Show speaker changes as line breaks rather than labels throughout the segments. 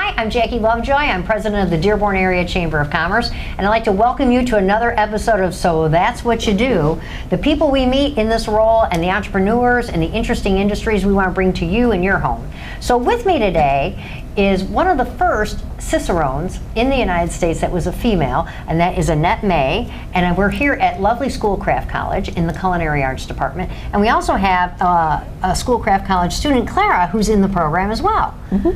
Hi, I'm Jackie Lovejoy. I'm president of the Dearborn Area Chamber of Commerce, and I'd like to welcome you to another episode of So That's What You Do. The people we meet in this role and the entrepreneurs and the interesting industries we want to bring to you in your home. So with me today is one of the first cicerones in the United States that was a female, and that is Annette May. And we're here at lovely Schoolcraft College in the Culinary Arts Department. And we also have a Schoolcraft College student, Clara, who's in the program as well.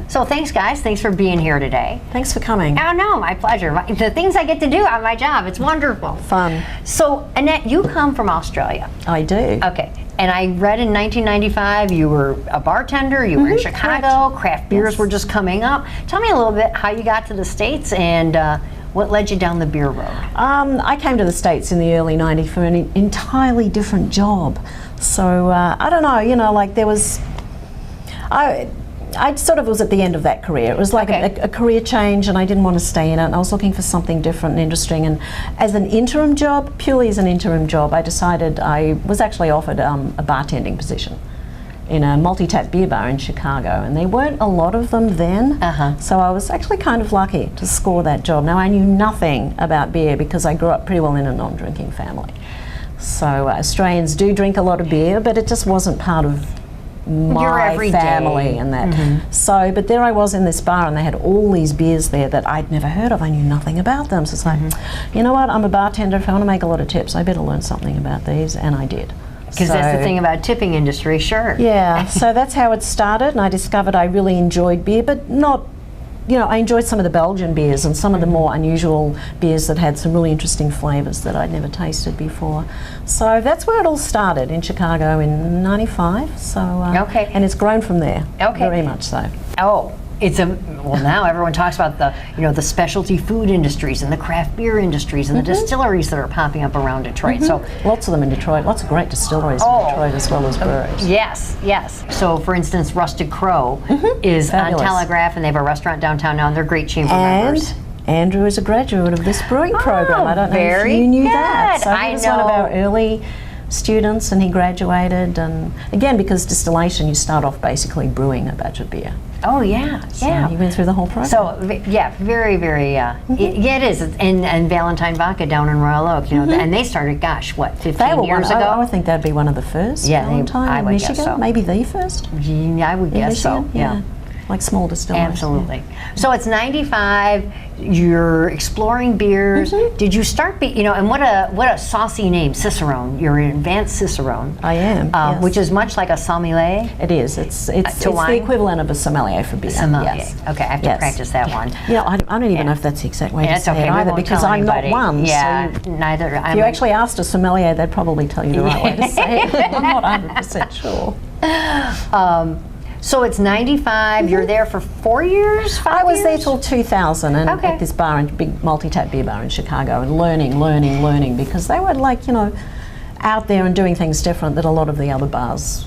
So thanks, guys. Thanks for being here today.
Thanks for coming.
Oh, no, my pleasure. The things I get to do on my job, it's wonderful.
Fun.
So, Annette, you come from Australia.
I do.
Okay. And I read in 1995 you were a bartender, you were in Chicago, craft beers were just coming up. Tell me a little bit how you got to the States and what led you down the beer road.
I came to the States in the early 90s for an entirely different job. So I don't know, like there was, I sort of was at the end of that career. It was like a career change, and I didn't want to stay in it, and I was looking for something different and interesting. And as an interim job, purely as an interim job, I decided I was actually offered a bartending position in a multi-tap beer bar in Chicago, and there weren't a lot of them then, so I was actually kind of lucky to score that job. Now, I knew nothing about beer because I grew up pretty well in a non-drinking family. So Australians do drink a lot of beer, but it just wasn't part of my family and that. So, but there I was in this bar, and they had all these beers there that I'd never heard of. I knew nothing about them. So it's like, you know what, I'm a bartender. If I want to make a lot of tips, I better learn something about these, and I did.
Because that's the thing about tipping industry, sure.
Yeah, so that's how it started, and I discovered I really enjoyed beer, but not, I enjoyed some of the Belgian beers and some of the more unusual beers that had some really interesting flavours that I'd never tasted before. So that's where it all started, in Chicago in '95. So and it's grown from there. Very much so.
Oh, well, now everyone talks about the specialty food industries and the craft beer industries and the distilleries that are popping up around Detroit. So
lots of them in Detroit. Lots of great distilleries in Detroit as well as breweries.
Yes, yes. So for instance, Rusted Crow is
Fabulous.
On Telegraph, and they have a restaurant downtown now, and they're great chamber members.
Andrew is a graduate of this brewing program. I don't know if you knew that. So he was one of our early students, and he graduated. And again, because distillation, you start off basically brewing a batch of beer.
Oh yeah,
so he went through the whole program.
So yeah, very, very. It is, and Valentine Vodka down in Royal Oak, and they started, gosh, what, 15 years ago?
I think that'd be one of the first.
Yeah,
Valentine in Michigan,
guess so.
Maybe the first.
Yeah, I would guess so. Yeah.
Like small distilleries.
Absolutely. So it's 95. You're exploring beers. Did you start? And what a saucy name, cicerone. You're an advanced cicerone.
I am. Yes.
Which is much like a sommelier.
It is. It's the equivalent of a sommelier for beer.
Sommelier.
Yes.
Okay, I have to practice that one.
I don't even know if that's the exact way to say it
either,
because I'm not one.
Yeah,
so
neither.
If you actually asked a sommelier, they'd probably tell you the right way to say it. I'm not 100% sure.
So it's 95, you're there for 4 years, 5 years?
I was there till 2000 and at this bar, big multi-tap beer bar in Chicago, and learning, because they were out there and doing things different that a lot of the other bars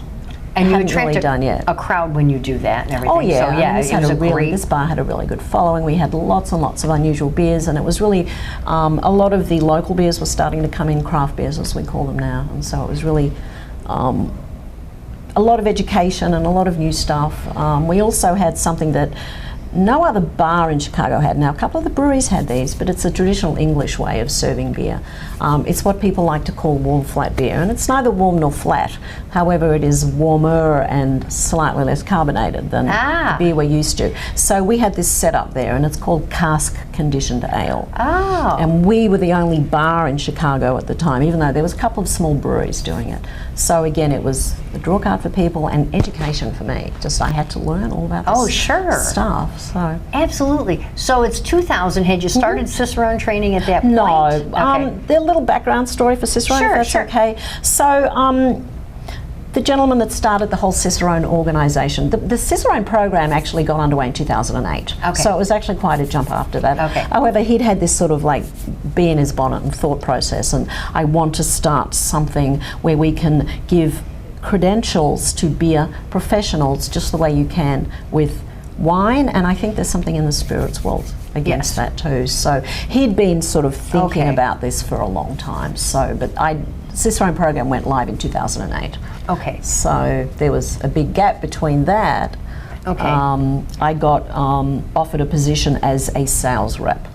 hadn't really done yet.
A crowd when you do that and everything.
Oh yeah,
so,
this bar had a really good following. We had lots and lots of unusual beers, and it was really, a lot of the local beers were starting to come in, craft beers as we call them now, and so it was really, a lot of education and a lot of new stuff. We also had something that no other bar in Chicago had. Now, a couple of the breweries had these, but it's a traditional English way of serving beer. It's what people like to call warm flat beer, and it's neither warm nor flat. However, it is warmer and slightly less carbonated than the beer we're used to. So we had this set up there, and it's called cask conditioned ale. And we were the only bar in Chicago at the time, even though there was a couple of small breweries doing it. So again, it was a draw card for people and education for me. Just I had to learn all about this stuff. So
absolutely. So it's 2000. Had you started Cicerone training at that point?
No. There's a little background story for Cicerone, if that's okay. So the gentleman that started the whole Cicerone organisation, the Cicerone program actually got underway in 2008. So it was actually quite a jump after that. However, he'd had this sort of like bee in his bonnet and thought process, and I want to start something where we can give credentials to beer professionals just the way you can with wine, and I think there's something in the spirits world against that too. So he'd been sort of thinking about this for a long time. So, but Cicerone program went live in 2008.
Okay.
So there was a big gap between that
Okay.
I got offered a position as a sales rep.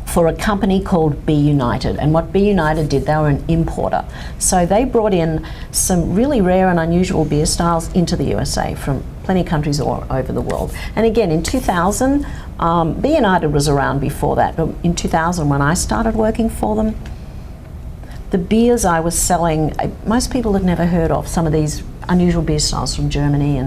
For a company called Be United, and what Be United did, they were an importer. So they brought in some really rare and unusual beer styles into the USA from plenty of countries all over the world. And again, in 2000, Be United was around before that, but in 2000 when I started working for them, the beers I was selling, most people had never heard of some of these unusual beer styles from Germany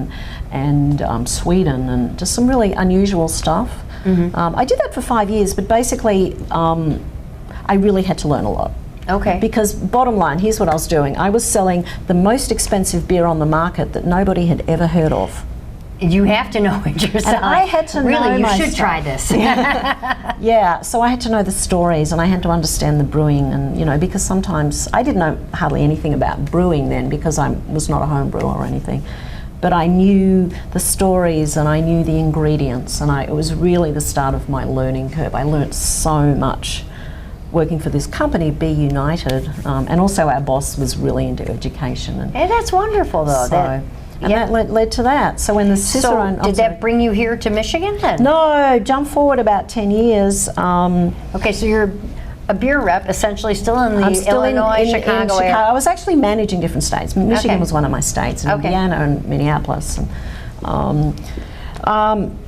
and Sweden, and just some really unusual stuff. I did that for 5 years, but basically I really had to learn a lot.
Okay.
Because bottom line, here's what I was doing. I was selling the most expensive beer on the market that nobody had ever heard of.
You have to know it yourself.
And I had to know
really, you
my
should
stuff.
try this.
Yeah, so I had to know the stories, and I had to understand the brewing, and because sometimes I didn't know hardly anything about brewing then, because I was not a home brewer or anything. But I knew the stories and I knew the ingredients, and it was really the start of my learning curve. I learnt so much working for this company, Be United, and also our boss was really into education. And
that's wonderful, though.
So, that led to that. So when the cicerone...
So did that bring you here to Michigan then?
No, jump forward about 10 years.
Okay, so you're a beer rep, essentially still in the Illinois, Chicago area.
I was actually managing different states. Michigan was one of my states, and Indiana and Minneapolis. And,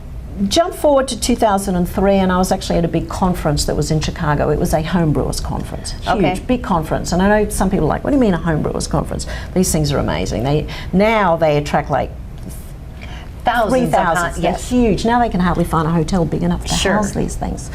jump forward to 2003, and I was actually at a big conference that was in Chicago. It was a homebrewers conference, huge, big conference. And I know some people are like, what do you mean a homebrewers conference? These things are amazing. Now they attract like
thousands.
3,000.
Yes.
They're huge. Now they can hardly find a hotel big enough to house these things.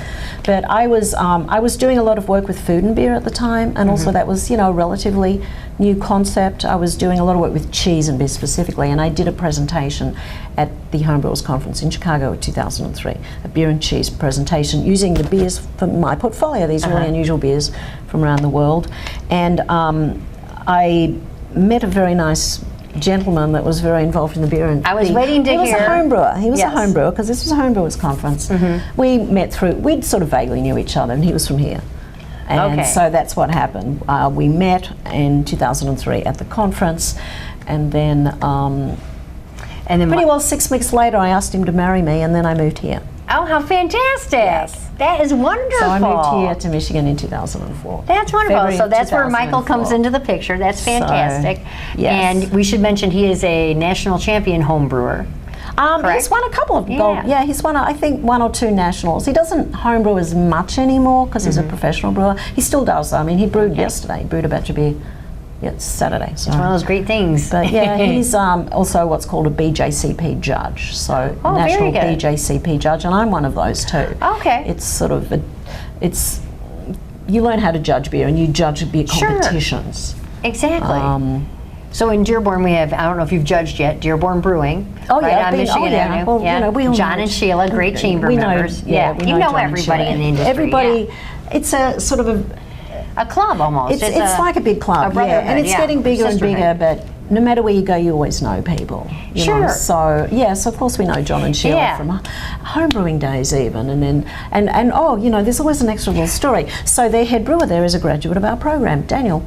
But I was doing a lot of work with food and beer at the time, and also that was a relatively new concept. I was doing a lot of work with cheese and beer specifically, and I did a presentation at the Homebrewers Conference in Chicago in 2003, a beer and cheese presentation using the beers from my portfolio, these really unusual beers from around the world. And I met a very nice gentleman that was very involved in the beer and
I was waiting to hear.
He was a home brewer. He was a home brewer because this was a home brewers conference. We met we'd sort of vaguely knew each other, and he was from here. And so that's what happened. We met in 2003 at the conference, and then pretty well 6 weeks later I asked him to marry me, and then I moved here.
Oh, how fantastic! Yes. That is wonderful.
So I moved here to Michigan in 2004.
That's wonderful.
February
so that's where Michael comes into the picture. That's fantastic.
So, yes.
And we should mention he is a national champion home brewer.
He's won a couple of gold. Yeah, he's won, I think, 1 or 2 nationals. He doesn't homebrew as much anymore because he's a professional brewer. He still does, though. I mean, he brewed yesterday. He brewed a batch of beer. Yeah, it's Saturday. So.
It's one of those great things.
But yeah, he's also what's called a BJCP judge. So national BJCP judge, and I'm one of those too.
Okay.
It's sort of you learn how to judge beer, and you judge beer competitions.
Exactly. So in Dearborn we have, I don't know if you've judged yet, Dearborn Brewing.
Oh
right
yeah,
on Michigan Avenue.
Well, we all
John and Sheila, great chamber members. You know everybody in the industry.
Everybody. It's a sort of
a club almost.
It's like a big club, and it's getting bigger and bigger. But no matter where you go, you always know people. You know? So yes, of course we know John and Sheila from homebrewing days even, and then there's always an extra little story. So their head brewer there is a graduate of our program, Daniel.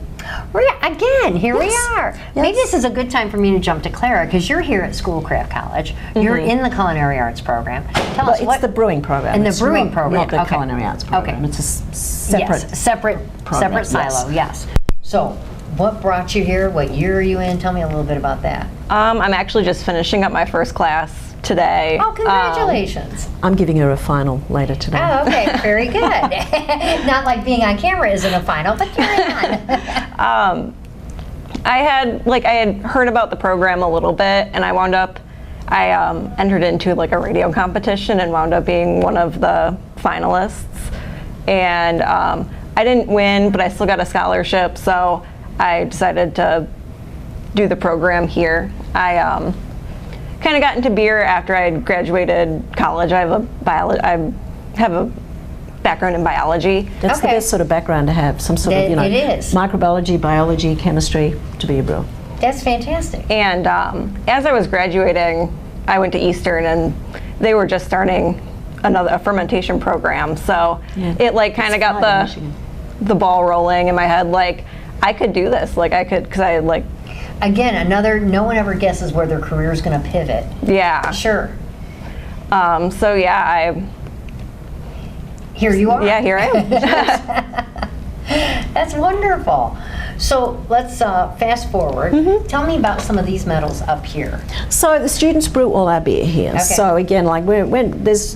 Again, here we are. Yes. Maybe this is a good time for me to jump to Clara, because you're here at Schoolcraft College. You're in the Culinary Arts program. Tell us
it's the brewing program.
And the brewing program,
not the Culinary Arts program. It's a separate
silo. Yes. So, what brought you here? What year are you in? Tell me a little bit about that.
I'm actually just finishing up my first class today.
Oh, congratulations.
I'm giving her a final later today.
Oh, okay. Very good. Not like being on camera isn't a final, but carry on.
I had heard about the program a little bit, and I entered into like a radio competition and wound up being one of the finalists. And I didn't win, but I still got a scholarship, so I decided to do the program here. I kind of got into beer after I graduated college. I have a background in biology.
That's the best sort of background to have, some sort of,
it is.
Microbiology, biology, chemistry, to be a brewer.
That's fantastic.
And as I was graduating, I went to Eastern, and they were just starting a fermentation program. So it kind of got the ball rolling in my head. Like, I could do this. Like, I could, because I
Again, no one ever guesses where their career is going to pivot.
Yeah.
Sure.
So yeah,
Here you are.
Yeah, here I am.
That's wonderful. So let's fast forward. Tell me about some of these medals up here.
So the students brew all our beer here.
Okay.
So again, like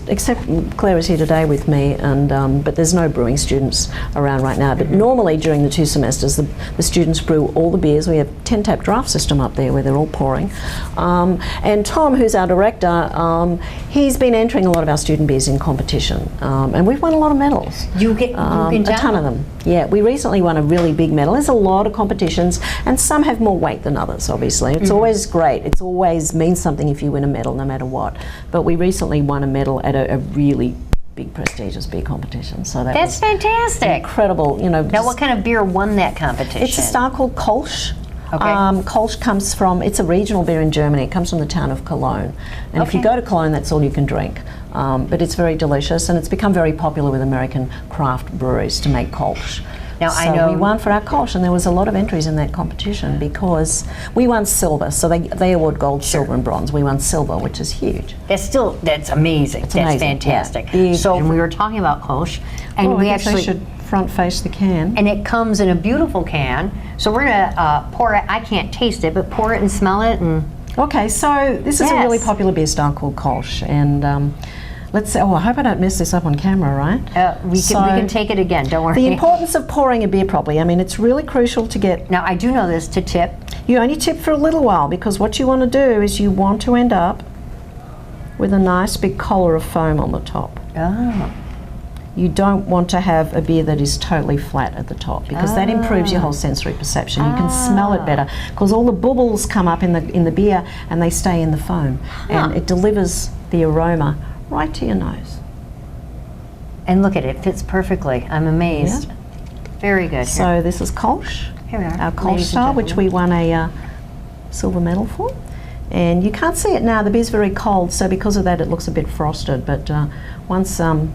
except Clara's here today with me, and but there's no brewing students around right now. But normally during the 2 semesters, the students brew all the beers. We have 10 tap draft system up there where they're all pouring. And Tom, who's our director, he's been entering a lot of our student beers in competition, and we've won a lot of medals.
You can
a ton of them. Yeah, we recently won a really big medal. There's a lot of competitions, and some have more weight than others, obviously. It's always great. It's always means something if you win a medal, no matter what. But we recently won a medal at a really big, prestigious beer competition. So
that's fantastic.
Incredible. You know.
Now, what kind of beer won that competition?
It's a style called Kolsch.
Okay.
Kolsch comes from, it's a regional beer in Germany. It comes from the town of Cologne. And if you go to Cologne, that's all you can drink. But it's very delicious, and it's become very popular with American craft breweries to make Kolsch.
Now,
so
I know
we won for our Kolsch, and there was a lot of entries in that competition because we won silver. So they award gold, silver, and bronze. We won silver, which is huge.
That's amazing. That's
amazing,
fantastic.
yeah.
So we were talking about Kolsch, and we
I guess
actually
I should front face the can.
And it comes in a beautiful can. So we're gonna pour it. I can't taste it, but pour it and smell it. And
okay, so this is a really popular beer style called Kolsch, and let's say, I hope I don't mess this up on camera, right?
we can take it again, don't worry.
The importance of pouring a beer properly. I mean, it's really crucial to get...
Now, I do know this, to tip.
You only tip for a little while, because what you want to do is you want to end up with a nice big collar of foam on the top.
Oh.
You don't want to have a beer that is totally flat at the top, because that improves your whole sensory perception. You can smell it better, because all the bubbles come up in the beer and they stay in the foam, and it delivers the aroma right to your nose.
And look at it, fits perfectly. I'm amazed.
Yeah.
Very good.
So this is Kolsch,
Here we are,
our Kolsch
ladies and
style, which we won a silver medal for. And you can't see it now, the beer's very cold, so because of that it looks a bit frosted, but once
and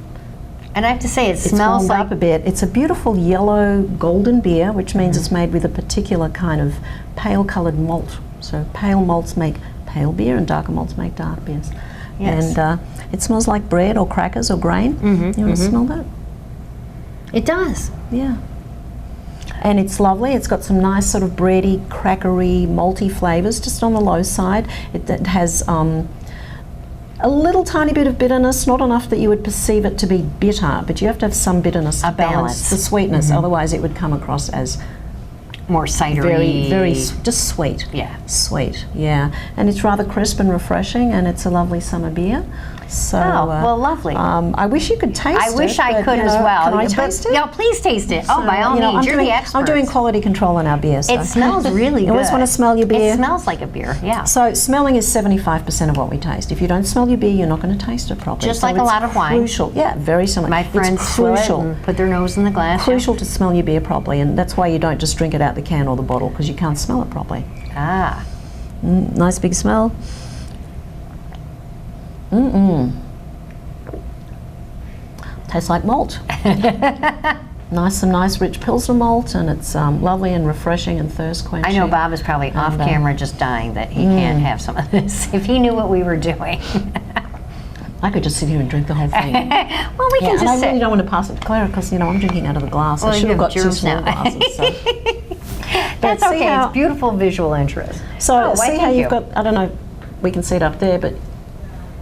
I have to say, it
it's
smells
warmed
like
up a bit. It's a beautiful yellow golden beer, which means it's made with a particular kind of pale coloured malt. So pale malts make pale beer and darker malts make dark beers.
Yes.
And it smells like bread or crackers or grain. You want to smell that?
It does.
Yeah. And it's lovely. It's got some nice sort of bready, crackery, malty flavours, just on the low side. It has a little tiny bit of bitterness, not enough that you would perceive it to be bitter, but you have to have some bitterness to balance the sweetness. Otherwise, it would come across as
more cidery.
Very just sweet.
Yeah.
Sweet, yeah. And it's rather crisp and refreshing, and it's a lovely summer beer. So,
well, lovely.
I wish you could taste it.
I wish I could as well.
Can I taste it?
Yeah, please taste it. Oh, by all means, you're the expert.
I'm doing quality control on our beer. So.
It smells really good.
You always want to smell your beer.
It smells like a beer, yeah.
So smelling is 75% of what we taste. If you don't smell your beer, you're not going to taste it properly.
Just like a lot of wine.
Crucial, yeah, very similar.
My friends swill it and put their nose in the glass.
Crucial to smell your beer properly, and that's why you don't just drink it out the can or the bottle, because you can't smell it properly.
Ah.
Nice big smell. Tastes like malt. Some nice rich Pilsner malt, and it's lovely and refreshing and thirst quenching.
I know Bob is probably off camera just dying that he can't have some of this if he knew what we were doing.
I could just sit here and drink the whole thing.
Well, we can just
and I
sit.
really don't want to pass it to Clara, because I'm drinking out of the glass.
Well,
I should have got 2
germs
small
now.
glasses. So.
That's okay. It's beautiful visual interest.
So see how you've got, I don't know, we can see it up there, but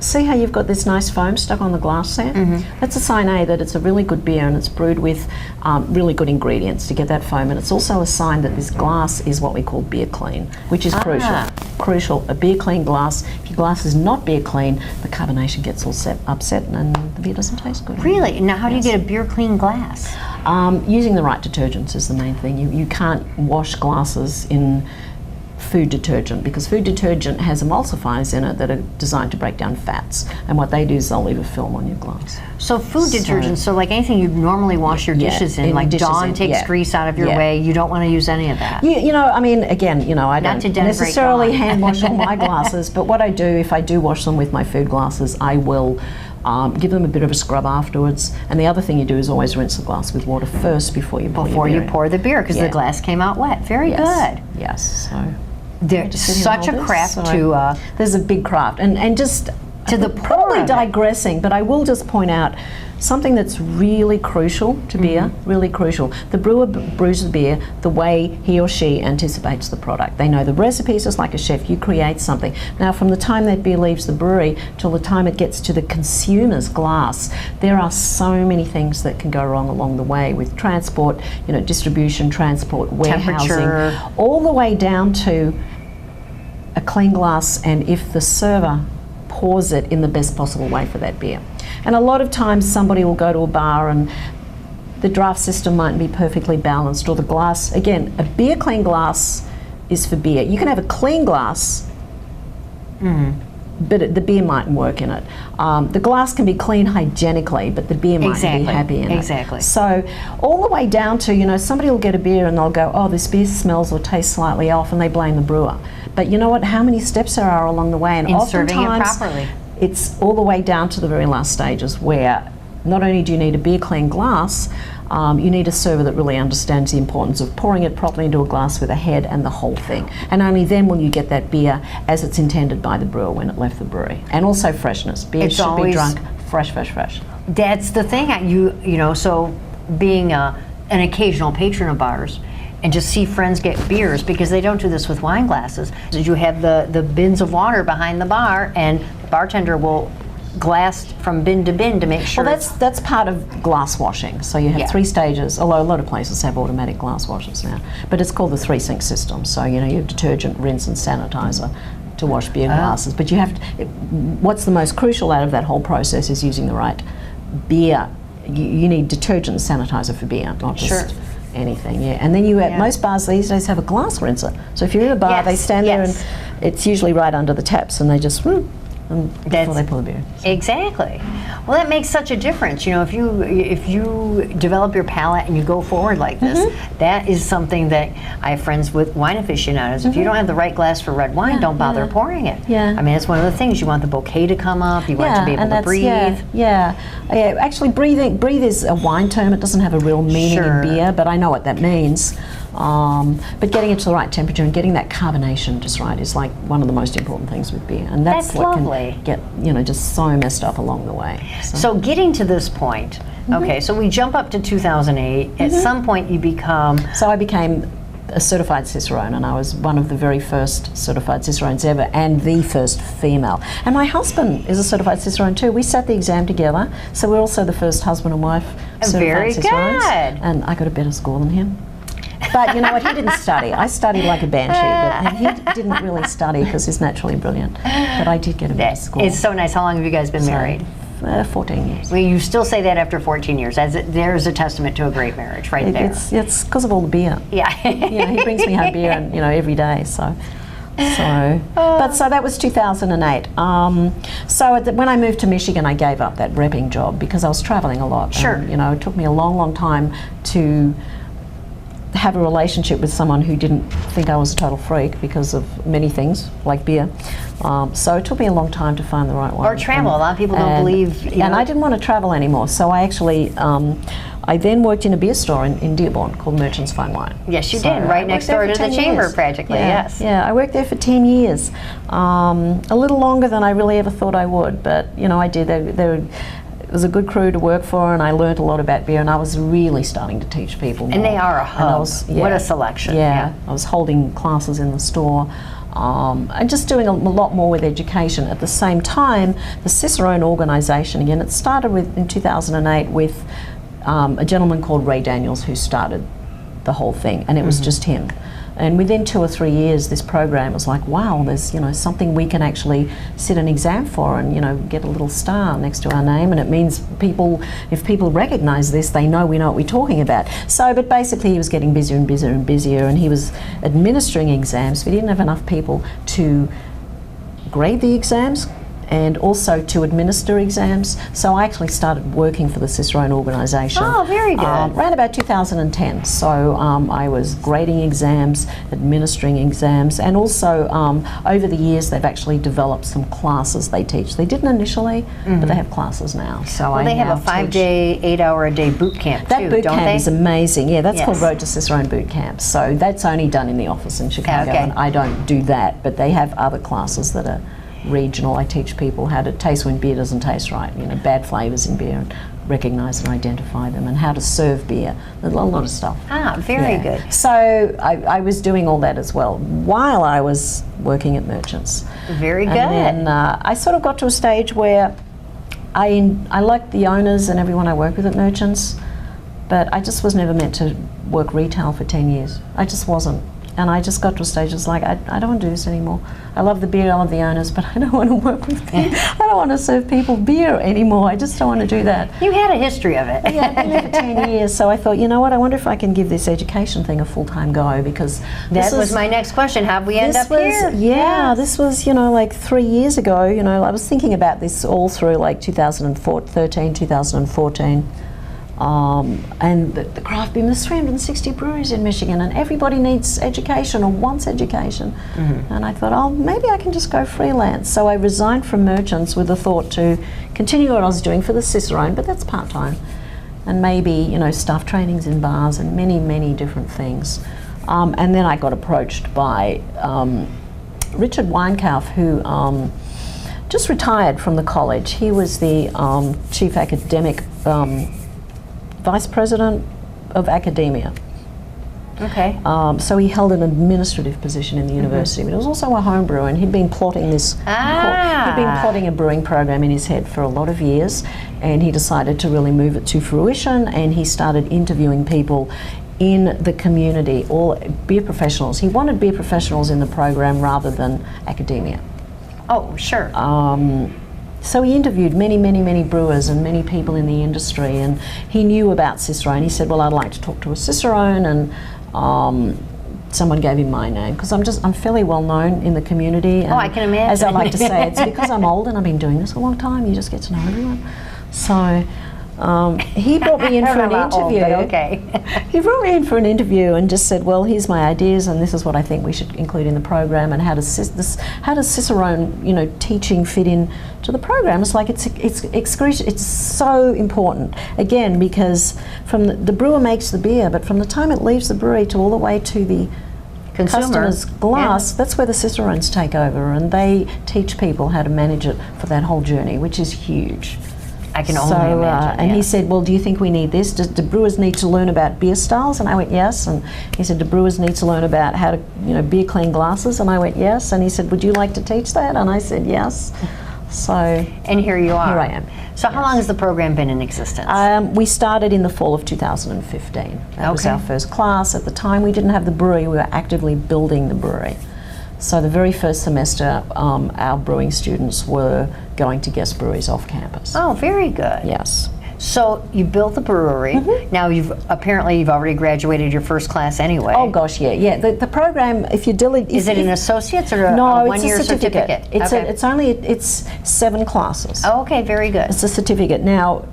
see how you've got this nice foam stuck on the glass there? That's a sign that it's a really good beer, and it's brewed with really good ingredients to get that foam. And it's also a sign that this glass is what we call beer clean, which is crucial. Crucial, a beer clean glass. If your glass is not beer clean, the carbonation gets all upset and the beer doesn't taste good.
Really? Now, how do you get a beer clean glass?
Using the right detergents is the main thing. You can't wash glasses in food detergent, because food detergent has emulsifiers in it that are designed to break down fats, and what they do is they'll leave a film on your glass.
So food detergent, so like anything you normally wash your dishes in, like Dawn takes grease out of your way, you don't want to use any of that.
I mean, again, I
Not
don't
to denigrate
necessarily
Dawn.
hand wash all my glasses, but what I do, if I do wash them with my food glasses, I will give them a bit of a scrub afterwards. And the other thing you do is always rinse the glass with water first before you pour
the beer, because the glass came out wet. Very good.
Yes. So
There's such a craft to...
there's a big craft. And just...
to the
probably digressing, but I will just point out something that's really crucial to beer, really crucial. The brewer brews the beer the way he or she anticipates the product. They know the recipes, just like a chef. You create something. Now, from the time that beer leaves the brewery till the time it gets to the consumer's glass, there are so many things that can go wrong along the way with transport, distribution, transport, warehousing,
temperature,
all the way down to a clean glass, and if the server pours it in the best possible way for that beer. And a lot of times somebody will go to a bar and the draft system mightn't be perfectly balanced, or the glass, again, a beer clean glass is for beer. You can have a clean glass, but the beer mightn't work in it. The glass can be clean hygienically, but the beer mightn't be happy in it.
Exactly.
So all the way down to, somebody will get a beer and they'll go, oh, this beer smells or tastes slightly off, and they blame the brewer. But you know what? How many steps there are along the way, and
in
oftentimes
serving it properly.
It's all the way down to the very last stages where not only do you need a beer clean glass, you need a server that really understands the importance of pouring it properly into a glass with a head and the whole thing. And only then will you get that beer as it's intended by the brewer when it left the brewery. And also freshness. Beer should be drunk fresh.
That's the thing. So being an occasional patron of bars, and just see friends get beers, because they don't do this with wine glasses. You have the bins of water behind the bar, and the bartender will glass from bin to bin to make sure.
Well, that's part of glass washing. So you have 3 stages, although a lot of places have automatic glass washers now. But it's called the 3-sink system. So you have detergent, rinse, and sanitizer to wash beer glasses. But you have to, what's the most crucial out of that whole process is using the right beer. You need detergent and sanitizer for beer, not just anything, and then at most bars these days have a glass rinser. So if you're in a bar, they stand there, and it's usually right under the taps, and they just before they pour the beer.
Exactly. Well, that makes such a difference. If you develop your palate and you go forward like this, that is something that I have friends with wine aficionados. If you don't have the right glass for red wine, don't bother pouring it. I mean, it's one of the things. You want the bouquet to come up. You want it to be able to breathe.
Actually, breathe is a wine term. It doesn't have a real meaning in beer, but I know what that means. But getting it to the right temperature and getting that carbonation just right is like one of the most important things with beer, and that's what
lovely.
Can get just so messed up along the way.
So getting to this point, okay, so we jump up to 2008. At some point, you become.
So I became a certified cicerone, and I was one of the very first certified cicerones ever, and the first female. And my husband is a certified cicerone too. We sat the exam together, so we're also the first husband and wife certified cicerones. Very good. And I got a better score than him. But you know what, he didn't study. I studied like a banshee, but he didn't really study because he's naturally brilliant. But I did get a better score.
It's so nice. How long have you guys been married?
14 years.
Well, you still say that after 14 years. There's a testament to a great marriage right there.
It's because of all the beer.
Yeah.
He brings me home beer and, every day, so that was 2008. When I moved to Michigan, I gave up that repping job because I was traveling a lot.
Sure.
And, it took me a long time to have a relationship with someone who didn't think I was a total freak because of many things, like beer. So it took me a long time to find the right one.
Or travel. A lot of people don't believe.
And I didn't want to travel anymore, so I actually, I then worked in a beer store in Dearborn called Merchants Fine Wine.
Yes, you did, right next door to the chamber, practically. Yes.
Yeah, I worked there for 10 years, a little longer than I really ever thought I would, but I did. It was a good crew to work for, and I learned a lot about beer, and I was really starting to teach people more.
And they are a hub. What a selection.
Yeah, I was holding classes in the store and just doing a lot more with education. At the same time, the Cicerone organisation, again, it started in 2008 with a gentleman called Ray Daniels who started the whole thing, and it was just him. And within 2 or 3 years, this program was like, wow, there's something we can actually sit an exam for and get a little star next to our name, and it means if people recognise this, they know we know what we're talking about. So, but basically, he was getting busier and busier and busier, and he was administering exams. We didn't have enough people to grade the exams, and also to administer exams. So I actually started working for the Cicerone organisation.
Oh, very good.
Around about 2010. So I was grading exams, administering exams, and also over the years they've actually developed some classes they teach. They didn't initially, but they have classes now. So
well, they have a 5-day, 8-hour-a-day boot camp
that
too,
boot
don't
camp
they?
is amazing. Yeah, that's
Yes.
called Road to Cicerone Boot Camp. So that's only done in the office in Chicago,
Okay.
and I don't do that. But they have other classes that are regional. I teach people how to taste when beer doesn't taste right. You know, bad flavors in beer, and recognize and identify them, and how to serve beer. There's a lot of stuff.
Ah, very good.
So I was doing all that as well while I was working at Merchants.
Very good.
And then I sort of got to a stage where I liked the owners and everyone I worked with at Merchants, but I just was never meant to work retail for 10 years. I just wasn't. And I just got to a stage, it's like, I don't want to do this anymore. I love the beer, I love the owners, but I don't want to work with people. I don't want to serve people beer anymore. I just don't want to do that.
You had a history of it.
Yeah, I've been there for 10 years, so I thought, you know what, I wonder if I can give this education thing a full-time go, because
that was my next question. How'd we end up here?
Yeah, this was, you know, like 3 years ago. You know, I was thinking about this all through like 2013, 2014. And the craft beer, there's 360 breweries in Michigan, and everybody needs education or wants education. And I thought, oh, maybe I can just go freelance. So I resigned from Merchants with the thought to continue what I was doing for the Cicerone, but that's part-time. And maybe, you know, staff trainings in bars and many, many different things. And then I got approached by Richard Weinkauf, who just retired from the college. He was the chief academic vice president of academia.
Okay.
So he held an administrative position in the university, but he was also a home brewer, and he'd been plotting this. He'd been plotting a brewing program in his head for a lot of years, and he decided to really move it to fruition. And he started interviewing people in the community, all beer professionals. He wanted beer professionals in the program rather than academia.
Oh, sure.
So he interviewed many, many, many brewers and many people in the industry, and he knew about Cicerone. He said, well, I'd like to talk to a Cicerone, and someone gave him my name, because I'm fairly well known in the community. And
I can imagine.
as I like to say, it's because I'm old and I've been doing this a long time, you just get to know everyone. So he brought me in for an interview.
Okay.
He brought me in for an interview and just said, well, here's my ideas, and this is what I think we should include in the program, and how does Cicerone, you know, teaching fit in to the program. It's like it's so important, again, because from the brewer makes the beer, but from the time it leaves the brewery to all the way to the customer's glass, that's where the Cicerones take over, and they teach people how to manage it for that whole journey, which is huge.
I can only imagine.
And he said, well, do you think we need this? Do brewers need to learn about beer styles? And I went, yes. And he said, do brewers need to learn about how to, you know, beer clean glasses? And I went, yes. And he said, would you like to teach that? And I said, yes. So.
And here you are.
Here I am.
So how long has the program been in existence?
We started in the fall of 2015. That was our first class. At the time, we didn't have the brewery. We were actively building the brewery. So the very first semester, our brewing students were going to guest breweries off campus.
Oh, very good.
Yes.
So you built the brewery. Now you've already graduated your first class anyway.
Oh gosh, yeah. The program, if you
is it an associate's or a one-year certificate?
It's 7 classes.
Oh, okay, very good.
It's a certificate. Now,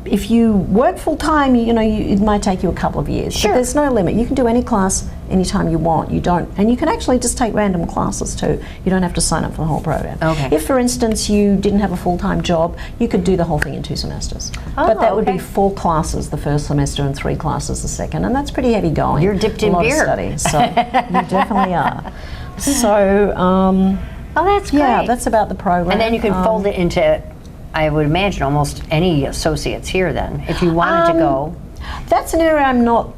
if you work full time, you know, it might take you a couple of years.
Sure.
But there's no limit. You can do any class anytime you want. And you can actually just take random classes too. You don't have to sign up for the whole program.
Okay.
If, for instance, you didn't have a full-time job, you could do the whole thing in 2 semesters.
Oh,
but that would
okay.
be 4 classes the first semester and 3 classes the second, and that's pretty heavy going.
You're dipped in beer.
A lot of study, so you definitely are. So,
oh, that's great.
yeah, that's about the program.
And then you can fold it into, I would imagine, almost any associates here then, if you wanted to go.
That's an area I'm not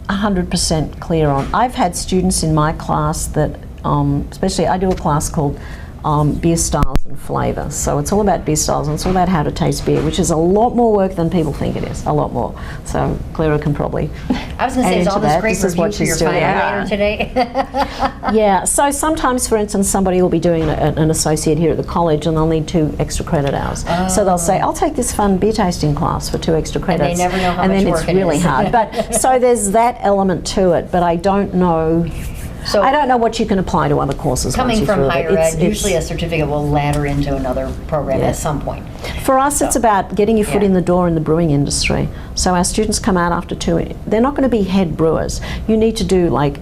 100% clear on. I've had students in my class that, especially I do a class called Beer Styles and Flavour. So it's all about beer styles, and it's all about how to taste beer, which is a lot more work than people think it is, a lot more. So Clara can probably
I was going to say, is all this great review
what
for your
she's doing.
final later today?
Yeah, so sometimes, for instance, somebody will be doing an associate here at the college, and they'll need 2 extra credit hours. So they'll say, I'll take this fun beer tasting class for 2 extra credits.
And they never know how
and
much
then
work
it's
it
really
is.
hard. But so there's that element to it, but I don't know
So
I don't know what you can apply to other courses.
coming
once you
from
through it.
higher ed, usually a certificate will ladder into another program
Yeah.
at some point.
For us, it's about getting your foot
Yeah.
in the door in the brewing industry. So our students come out after 2. They're not going to be head brewers. You need to do like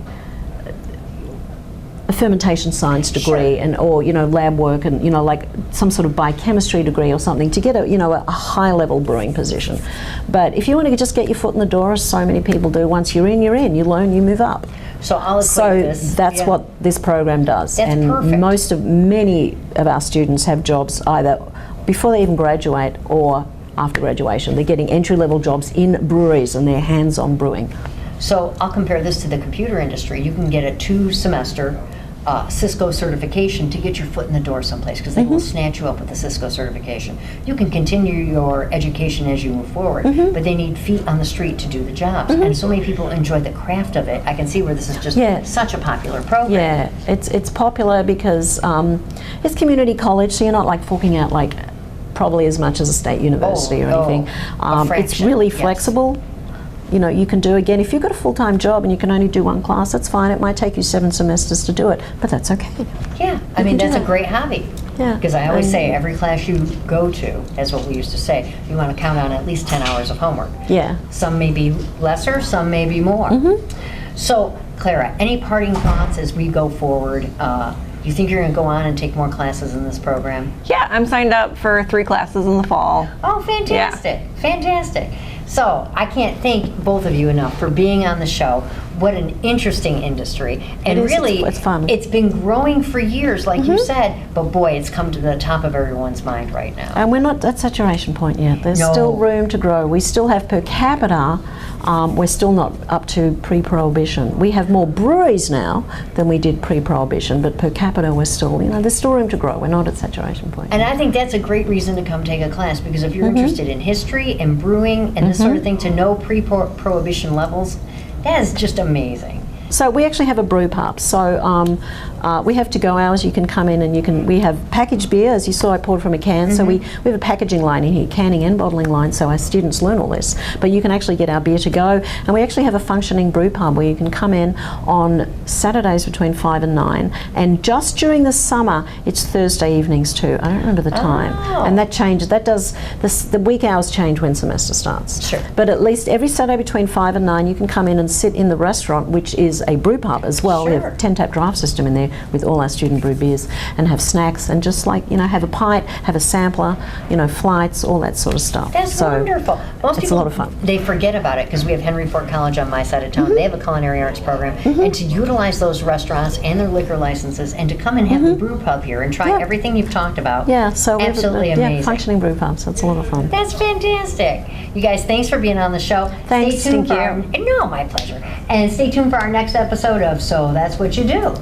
a fermentation science degree,
Sure.
and or lab work, and like some sort of biochemistry degree or something to get a high level brewing position. But if you want to just get your foot in the door, as so many people do, once you're in, you're in. You learn, you move up.
So I'll equate
So
this.
that's
yeah.
what this program does.
That's
and
perfect.
many of our students have jobs either before they even graduate or after graduation. They're getting entry-level jobs in breweries, and they're hands-on brewing.
So I'll compare this to the computer industry. You can get a 2-semester Cisco certification to get your foot in the door someplace, because they will snatch you up with the Cisco certification. You can continue your education as you move forward, but they need feet on the street to do the jobs. And so many people enjoy the craft of it. I can see where this is just such a popular program.
Yeah, it's popular because it's community college, so you're not like forking out like probably as much as a state university or anything.
A
It's
fraction,
really
yes.
flexible. You can do, again, if you've got a full-time job and you can only do 1 class, that's fine. It might take you 7 semesters to do it, but that's okay.
Yeah, I mean,
can do
that's a
that.
great hobby.
Yeah.
Because I always say every class you go to, as what we used to say, you want to count on at least 10 hours of homework.
Yeah.
Some may be lesser, some may be more. So, Clara, any parting thoughts as we go forward? You think you're going to go on and take more classes in this program?
Yeah, I'm signed up for 3 classes in the fall.
Oh, fantastic. Fantastic. So I can't thank both of you enough for being on the show. What an interesting industry. And
It is.
really,
It's fun.
it's been growing for years, like you said, but boy, it's come to the top of everyone's mind right now.
And we're not at saturation point yet. There's
No.
still room to grow. We still have per capita, we're still not up to pre-prohibition. We have more breweries now than we did pre-prohibition, but per capita we're still, there's still room to grow. We're not at saturation point.
And I think that's a great reason to come take a class, because if you're interested in history and brewing and this sort of thing, to know pre-prohibition levels, that is just amazing.
So we actually have a brew pub. So we have to-go hours. You can come in and we have packaged beer, as you saw I poured from a can. So we have a packaging line in here, canning and bottling line, so our students learn all this. But you can actually get our beer to go. And we actually have a functioning brew pub where you can come in on Saturdays between 5 and 9. And just during the summer, it's Thursday evenings too. I don't remember the time.
Oh.
And that changes. That does, the week hours change when semester starts.
Sure.
But at least every Saturday between 5 and 9, you can come in and sit in the restaurant, which is a brew pub as well. We have
Sure.
a 10-tap draft system in there with all our student brew beers, and have snacks and just have a pint, have a sampler, flights, all that sort of stuff.
That's wonderful. Most
it's
people,
a lot of fun.
they forget about it, because we have Henry Ford College on my side of town. They have a culinary arts program, and to utilize those restaurants and their liquor licenses, and to come and have the brew pub here and try
Yeah.
everything you've talked about.
Yeah, so we have
absolutely
a
amazing.
functioning brew pub, so it's a lot of fun.
That's fantastic. You guys, thanks for being on the show.
Thanks,
Stay tuned
thank
for our, no, my pleasure. And stay tuned for our next episode of So That's What You Do.